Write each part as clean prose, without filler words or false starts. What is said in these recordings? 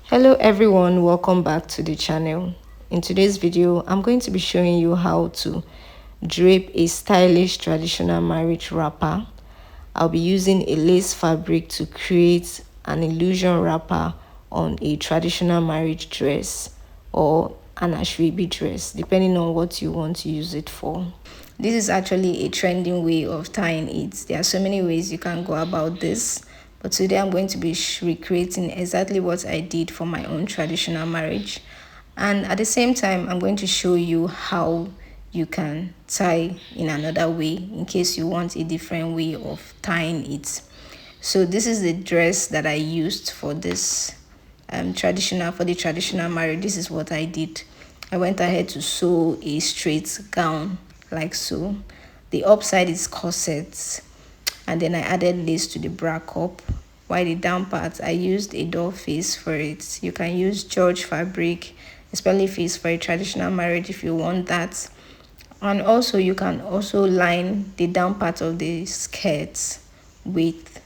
Hello everyone, welcome back to the channel. In today's video, I'm going to be showing you how to drape a stylish traditional marriage wrapper. I'll be using a lace fabric to create an illusion wrapper on a traditional marriage dress or an Aso Ebi dress, depending on what you want to use it for. This is actually a trending way of tying it. There are so many ways you can go about this, but today I'm going to be recreating exactly what I did for my own traditional marriage. And at the same time, I'm going to show you how you can tie in another way in case you want a different way of tying it. So this is the dress that I used for this traditional marriage. This is what I did. I went ahead to sew a straight gown like so. The upside is corset, and then I added lace to the bra cup. While the down part, I used a doll face for it. You can use George fabric, especially if it's for a traditional marriage if you want that. And also you can also line the down part of the skirt with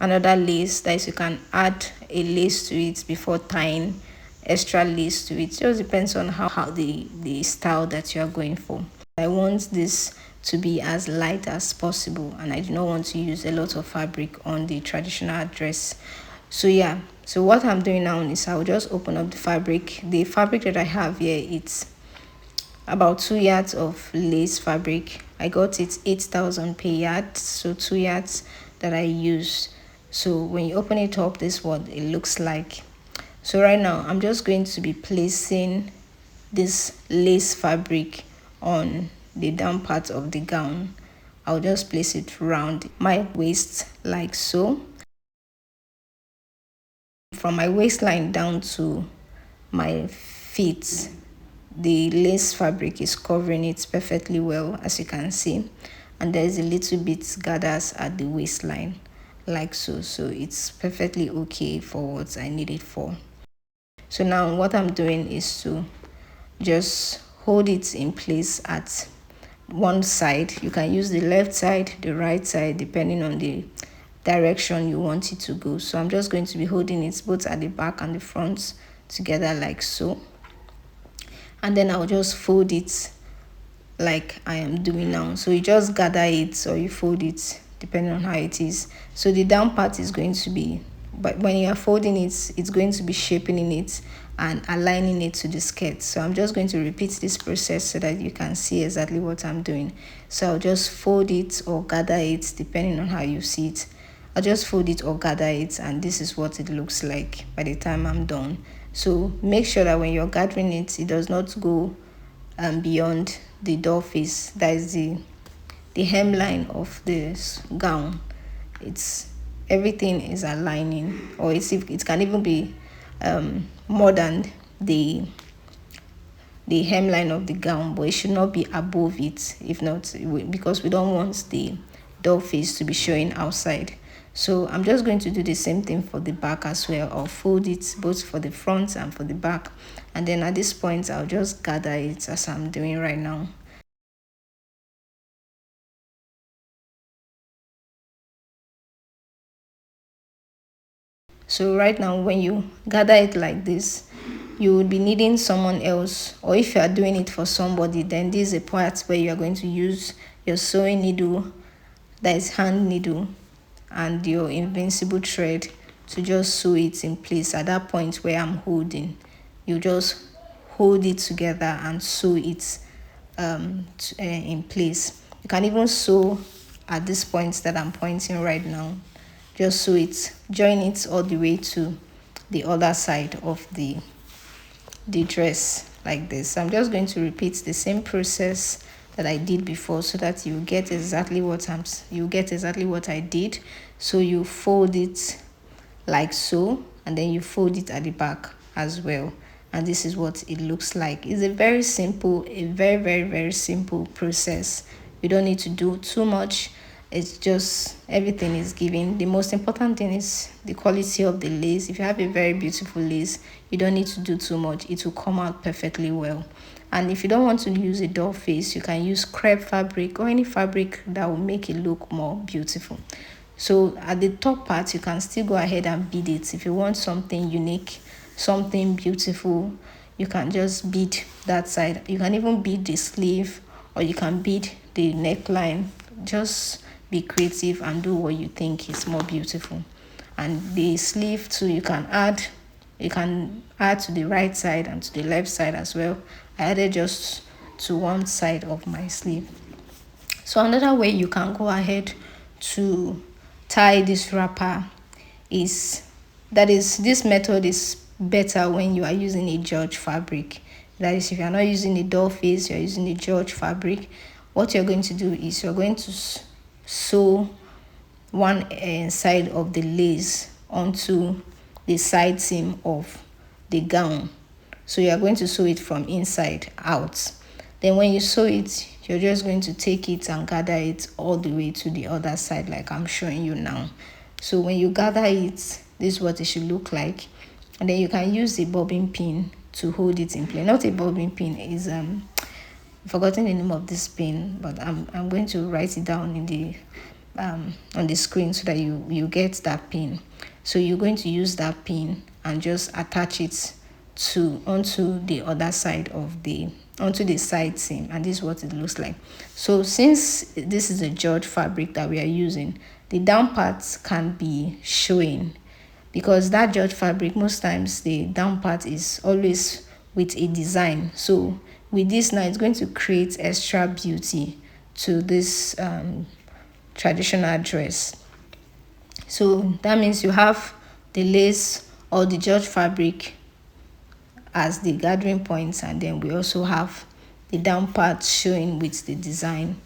another lace. That is, you can add a lace to it before tying extra lace to it. It just depends on how the style that you are going for. I want this to be as light as possible, and I do not want to use a lot of fabric on the traditional dress. So yeah, so what I'm doing now is I'll just open up the fabric. The fabric that I have here, it's about 2 yards of lace fabric. I got it 8,000 per yard, so 2 yards that I used. So when you open it up, this is what it looks like. So right now I'm just going to be placing this lace fabric on the down part of the gown. I'll just place it around my waist like so. From my waistline down to my feet, the lace fabric is covering it perfectly well, as you can see, and there is a little bit gathers at the waistline like so. So it's perfectly okay for what I need it for. So now what I'm doing is to just hold it in place at one side. You can use the left side, the right side, depending on the direction you want it to go. So I'm just going to be holding it both at the back and the front together like so, and then I'll just fold it like I am doing now. So you just gather it or you fold it depending on how it is. So the down part is going to be, but when you are folding it, it's going to be shaping in it and aligning it to the skirt. So I'm just going to repeat this process so that you can see exactly what I'm doing. So I'll just fold it or gather it depending on how you see it. I'll just fold it or gather it, and this is what it looks like by the time I'm done. So make sure that when you're gathering it, it does not go beyond the doll face. That is the hemline of this gown. It's everything is aligning, or it can even be more than the hemline of the gown, but it should not be above it. If not, because we don't want the doll face to be showing outside. So I'm just going to do the same thing for the back as well. I'll fold it both for the front and for the back, and then at this point I'll just gather it as I'm doing right now. So right now, when you gather it like this, you would be needing someone else, or if you are doing it for somebody, then this is a part where you are going to use your sewing needle, that is hand needle, and your invincible thread to just sew it in place. At that point where I'm holding, you just hold it together and sew it in place. You can even sew at this point that I'm pointing right now. Just sew it, join it all the way to the other side of the dress like this. I'm just going to repeat the same process that I did before so that you get exactly what I did. So you fold it like so, and then you fold it at the back as well, and this is what it looks like. It's a very very simple process. You don't need to do too much. It's just everything is given. The most important thing is the quality of the lace. If you have a very beautiful lace, you don't need to do too much. It will come out perfectly well. And if you don't want to use a doll face, you can use crepe fabric or any fabric that will make it look more beautiful. So at the top part, you can still go ahead and bead it if you want something unique. something beautiful, you can just bead that side. You can even bead the sleeve, or you can bead the neckline. Just be creative and do what you think is more beautiful. And the sleeve too, you can add to the right side and to the left side as well. I added just to one side of my sleeve. So another way you can go ahead to tie this wrapper is, this method is better when you are using a George fabric. That is, if you are not using a doll face, you are using a George fabric. What you're going to do is you're going to sew one side of the lace onto the side seam of the gown. So you are going to sew it from inside out. Then when you sew it, you're just going to take it and gather it all the way to the other side, like I'm showing you now. So when you gather it, this is what it should look like. And then you can use a bobbin pin to hold it in place. Not a bobbin pin, is I've forgotten the name of this pin, but I'm going to write it down in the on the screen so that you get that pin. So you're going to use that pin and just attach it onto the other side of onto the side seam, and this is what it looks like. So since this is a George fabric that we are using, the down parts can be showing, because that George fabric, most times the down part is always with a design. So with this now, it's going to create extra beauty to this traditional dress. So that means you have the lace or the George fabric as the gathering points, and then we also have the down part showing with the design